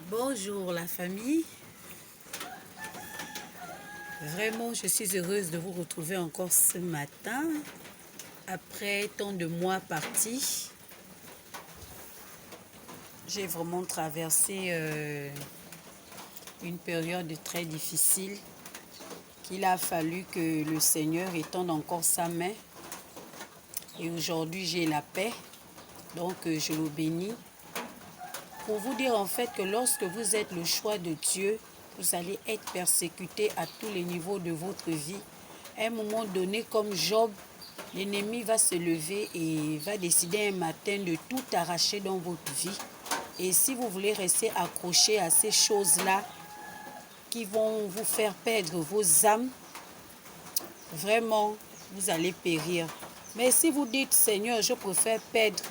Bonjour la famille. Vraiment, je suis heureuse de vous retrouver encore ce matin. Après tant de mois partis, j'ai vraiment traversé une période très difficile qu'il a fallu que le Seigneur étende encore sa main. Et aujourd'hui, j'ai la paix. Donc, je le bénis. Pour vous dire en fait que lorsque vous êtes le choix de Dieu, vous allez être persécuté à tous les niveaux de votre vie. À un moment donné, comme Job, l'ennemi va se lever et va décider un matin de tout arracher dans votre vie. Et si vous voulez rester accroché à ces choses-là qui vont vous faire perdre vos âmes, vraiment, vous allez périr. Mais si vous dites, Seigneur, je préfère perdre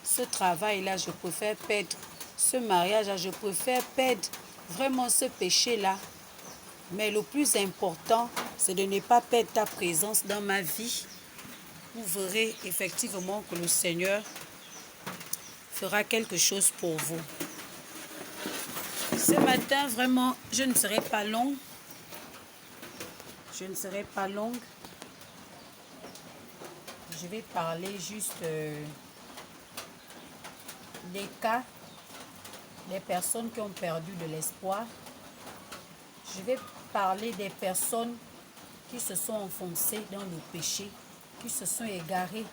ce travail-là, je préfère perdre ce mariage-là, je préfère perdre vraiment ce péché-là. Mais le plus important, c'est de ne pas perdre ta présence dans ma vie. Vous verrez effectivement que le Seigneur fera quelque chose pour vous. Ce matin, vraiment, je ne serai pas longue. Je ne serai pas longue. Je vais parler juste des cas, des personnes qui ont perdu de l'espoir. Je vais parler des personnes qui se sont enfoncées dans le péché, qui se sont égarées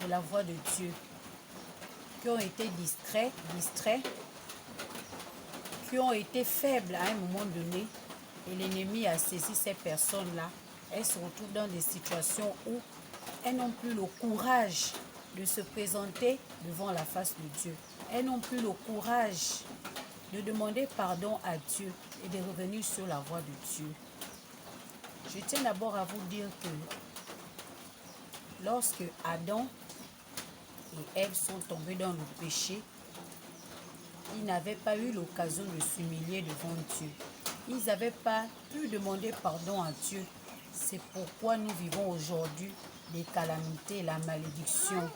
de la voie de Dieu, qui ont été distraits, qui ont été faibles à un moment donné, et l'ennemi a saisi ces personnes-là. Elles se retrouvent dans des situations où elles n'ont plus le courage de se présenter devant la face de Dieu. Elles n'ont plus le courage de demander pardon à Dieu et de revenir sur la voie de Dieu. Je tiens d'abord à vous dire que lorsque Adam et Ève sont tombés dans le péché, ils n'avaient pas eu l'occasion de s'humilier devant Dieu. Ils n'avaient pas pu demander pardon à Dieu. C'est pourquoi nous vivons aujourd'hui les calamités et la malédiction.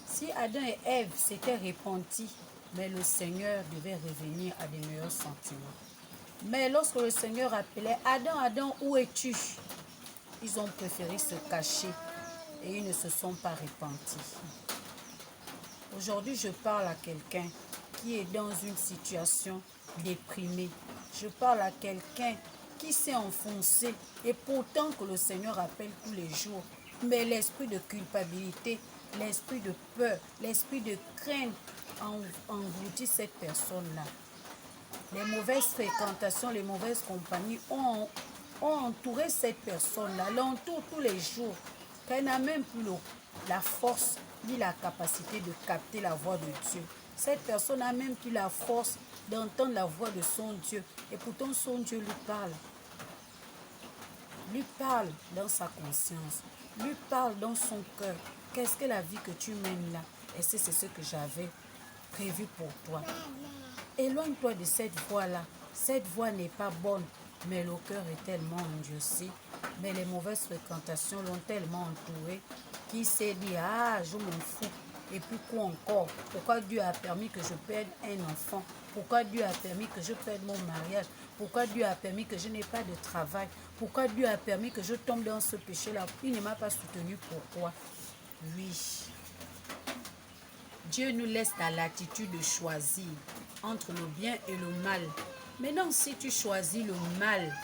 Si Adam et Ève s'étaient repentis, mais le Seigneur devait revenir à des meilleurs sentiments. Mais lorsque le Seigneur appelait « Adam, Adam, où es-tu » ils ont préféré se cacher et ils ne se sont pas repentis. Aujourd'hui, je parle à quelqu'un qui est dans une situation déprimée. Je parle à quelqu'un qui s'est enfoncé et pourtant que le Seigneur appelle tous les jours. Mais l'esprit de culpabilité, l'esprit de peur, l'esprit de crainte engloutit cette personne-là. Les mauvaises fréquentations, les mauvaises compagnies ont entouré cette personne-là, l'entoure tous les jours, qu'elle n'a même plus la force ni la capacité de capter la voix de Dieu. Cette personne n'a même plus la force d'entendre la voix de son Dieu. Et pourtant, son Dieu lui parle dans sa conscience, lui parle dans son cœur. Qu'est-ce que la vie que tu mènes là? Et c'est ce que j'avais prévu pour toi. Éloigne-toi de cette voie-là. Cette voie n'est pas bonne, mais le cœur est tellement endurci. Mais les mauvaises fréquentations l'ont tellement entouré qu'il s'est dit, ah, je m'en fous. Et puis quoi encore? Pourquoi Dieu a permis que je perde un enfant? Pourquoi Dieu a permis que je perde mon mariage? Pourquoi Dieu a permis que je n'ai pas de travail? Pourquoi Dieu a permis que je tombe dans ce péché-là? Il ne m'a pas soutenu. Pourquoi? Oui. Dieu nous laisse la latitude de choisir entre le bien et le mal. Maintenant, si tu choisis le mal,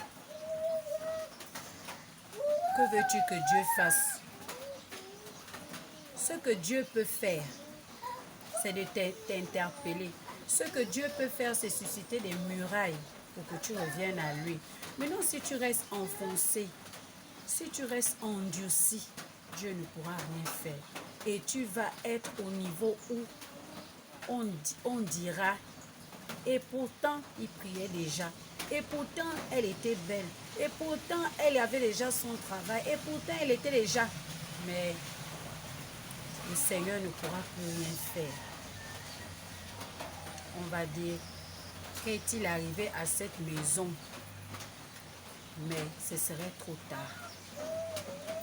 que veux-tu que Dieu fasse? Ce que Dieu peut faire, c'est de t'interpeller. Ce que Dieu peut faire, c'est susciter des murailles pour que tu reviennes à lui. Maintenant, si tu restes enfoncé, si tu restes endurci, Dieu ne pourra rien faire. Et tu vas être au niveau où on dira, et pourtant, il priait déjà. Et pourtant, elle était belle. Et pourtant, elle avait déjà son travail. Et pourtant, elle était déjà... Mais le Seigneur ne pourra plus rien faire. On va dire, qu'est-il arrivé à cette maison? Mais ce serait trop tard.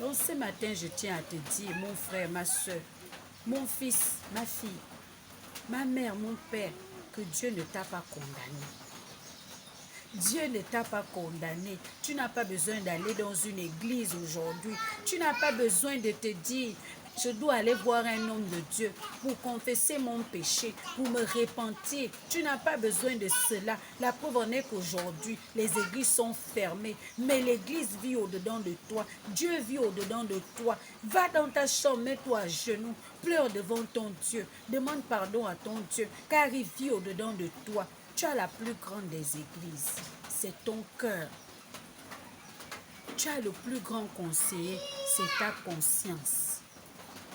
Donc ce matin, je tiens à te dire, mon frère, ma soeur, mon fils, ma fille, Ma mère, mon père, que Dieu ne t'a pas condamné. Dieu ne t'a pas condamné. Tu n'as pas besoin d'aller dans une église aujourd'hui. Tu n'as pas besoin de te dire, je dois aller voir un homme de Dieu pour confesser mon péché, pour me repentir. Tu n'as pas besoin de cela. La preuve en est qu'aujourd'hui, les églises sont fermées. Mais l'église vit au-dedans de toi. Dieu vit au-dedans de toi. Va dans ta chambre, mets-toi à genoux. Pleure devant ton Dieu. Demande pardon à ton Dieu, car il vit au-dedans de toi. Tu as la plus grande des églises, c'est ton cœur. Tu as le plus grand conseiller, c'est ta conscience.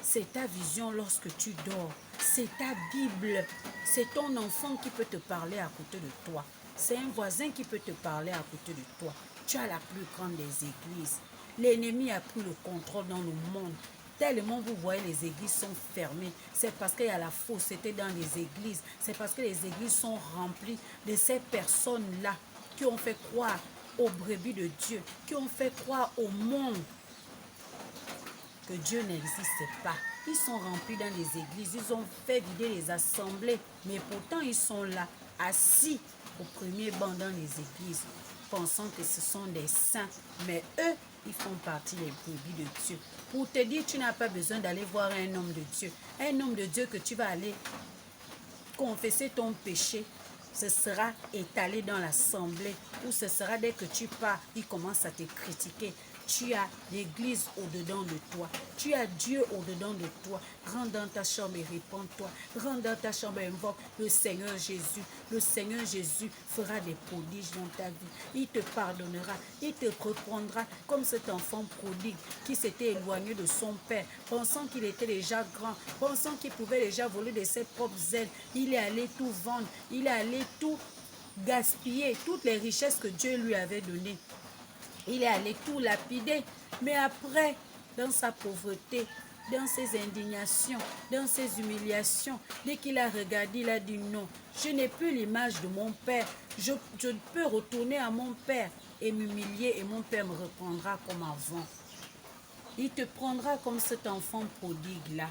C'est ta vision lorsque tu dors. C'est ta Bible. C'est ton enfant qui peut te parler à côté de toi. C'est un voisin qui peut te parler à côté de toi. Tu as la plus grande des églises. L'ennemi a pris le contrôle dans le monde. Tellement vous voyez les églises sont fermées, c'est parce qu'il y a la fausseté dans les églises, c'est parce que les églises sont remplies de ces personnes-là qui ont fait croire aux brebis de Dieu, qui ont fait croire au monde que Dieu n'existe pas. Ils sont remplis dans les églises, ils ont fait vider les assemblées, mais pourtant ils sont là, assis au premier banc dans les églises, pensant que ce sont des saints, mais eux, ils font partie des brebis de Dieu. Pour te dire, tu n'as pas besoin d'aller voir un homme de Dieu. Un homme de Dieu que tu vas aller confesser ton péché, ce sera étalé dans l'assemblée, ou ce sera dès que tu pars, il commence à te critiquer. Tu as l'église au-dedans de toi. Tu as Dieu au-dedans de toi. Rentre dans ta chambre et répands-toi. Rentre dans ta chambre et invoque le Seigneur Jésus. Le Seigneur Jésus fera des prodiges dans ta vie. Il te pardonnera. Il te reprendra comme cet enfant prodigue qui s'était éloigné de son père, pensant qu'il était déjà grand, pensant qu'il pouvait déjà voler de ses propres ailes. Il est allé tout vendre. Il est allé tout gaspiller, toutes les richesses que Dieu lui avait données. Il est allé tout lapider, mais après, dans sa pauvreté, dans ses indignations, dans ses humiliations, dès qu'il a regardé, il a dit non, je n'ai plus l'image de mon père, je peux retourner à mon père et m'humilier et mon père me reprendra comme avant. Il te prendra comme cet enfant prodigue-là.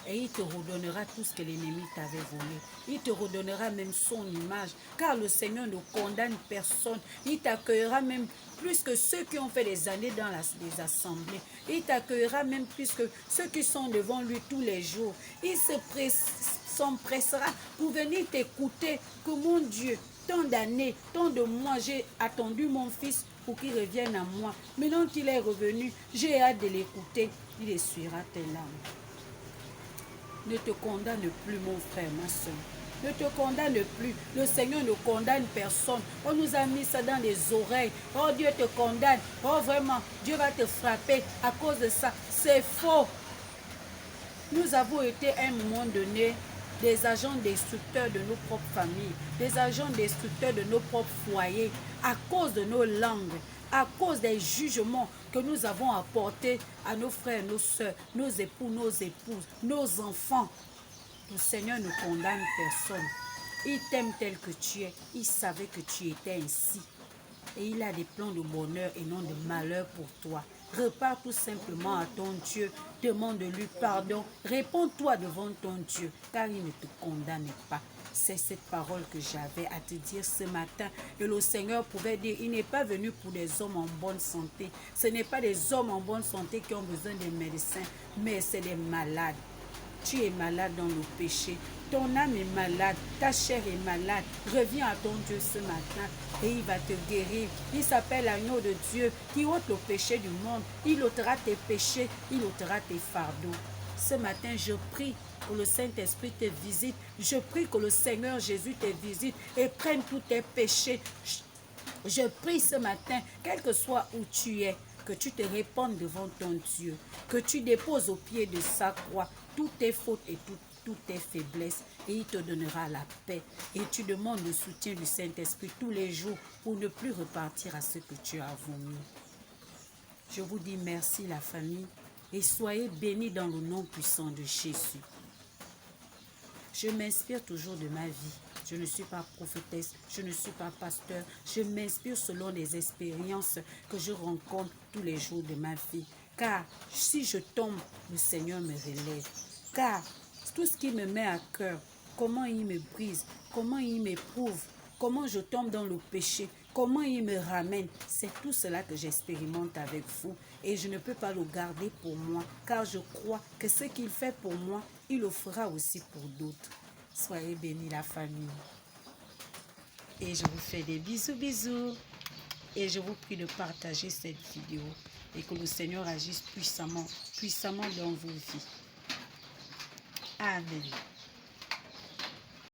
Et il te redonnera tout ce que l'ennemi t'avait volé. Il te redonnera même son image. Car le Seigneur ne condamne personne. Il t'accueillera même plus que ceux qui ont fait des années dans les assemblées. Il t'accueillera même plus que ceux qui sont devant lui tous les jours. Il s'empressera pour venir t'écouter. Que mon Dieu, tant d'années, tant de mois, j'ai attendu mon fils pour qu'il revienne à moi. Maintenant qu'il est revenu, j'ai hâte de l'écouter. Il essuiera tes larmes. Ne te condamne plus, mon frère, ma soeur. Ne te condamne plus. Le Seigneur ne condamne personne. On nous a mis ça dans les oreilles. Oh, Dieu te condamne. Oh, vraiment, Dieu va te frapper à cause de ça. C'est faux. Nous avons été à un moment donné des agents destructeurs de nos propres familles, des agents destructeurs de nos propres foyers, à cause de nos langues, à cause des jugements que nous avons apportés à nos frères, nos soeurs, nos époux, nos épouses, nos enfants. Le Seigneur ne condamne personne. Il t'aime tel que tu es. Il savait que tu étais ainsi. Et il a des plans de bonheur et non de malheur pour toi. Repars tout simplement à ton Dieu. Demande-lui pardon. Réponds-toi devant ton Dieu, car il ne te condamne pas. C'est cette parole que j'avais à te dire ce matin. Et le Seigneur pouvait dire, il n'est pas venu pour des hommes en bonne santé. Ce n'est pas des hommes en bonne santé qui ont besoin de médecins, mais c'est des malades. Tu es malade dans le péché. Ton âme est malade. Ta chair est malade. Reviens à ton Dieu ce matin et il va te guérir. Il s'appelle l'agneau de Dieu qui ôte le péché du monde. Il ôtera tes péchés. Il ôtera tes fardeaux. Ce matin, je prie que le Saint-Esprit te visite. Je prie que le Seigneur Jésus te visite et prenne tous tes péchés. Je prie ce matin, quel que soit où tu es, que tu te répandes devant ton Dieu, que tu déposes au pied de sa croix toutes tes fautes et toutes tes faiblesses, et il te donnera la paix. Et tu demandes le soutien du Saint-Esprit tous les jours pour ne plus repartir à ce que tu as vomi. Je vous dis merci la famille et soyez bénis dans le nom puissant de Jésus. Je m'inspire toujours de ma vie. Je ne suis pas prophétesse, je ne suis pas pasteur. Je m'inspire selon les expériences que je rencontre tous les jours de ma vie. Car si je tombe, le Seigneur me relève. Car tout ce qui me met à cœur, comment il me brise, comment il m'éprouve, comment je tombe dans le péché, comment il me ramène. C'est tout cela que j'expérimente avec vous. Et je ne peux pas le garder pour moi, car je crois que ce qu'il fait pour moi, il le fera aussi pour d'autres. Soyez bénis la famille. Et je vous fais des bisous. Et je vous prie de partager cette vidéo. Et que le Seigneur agisse puissamment dans vos vies. Amen.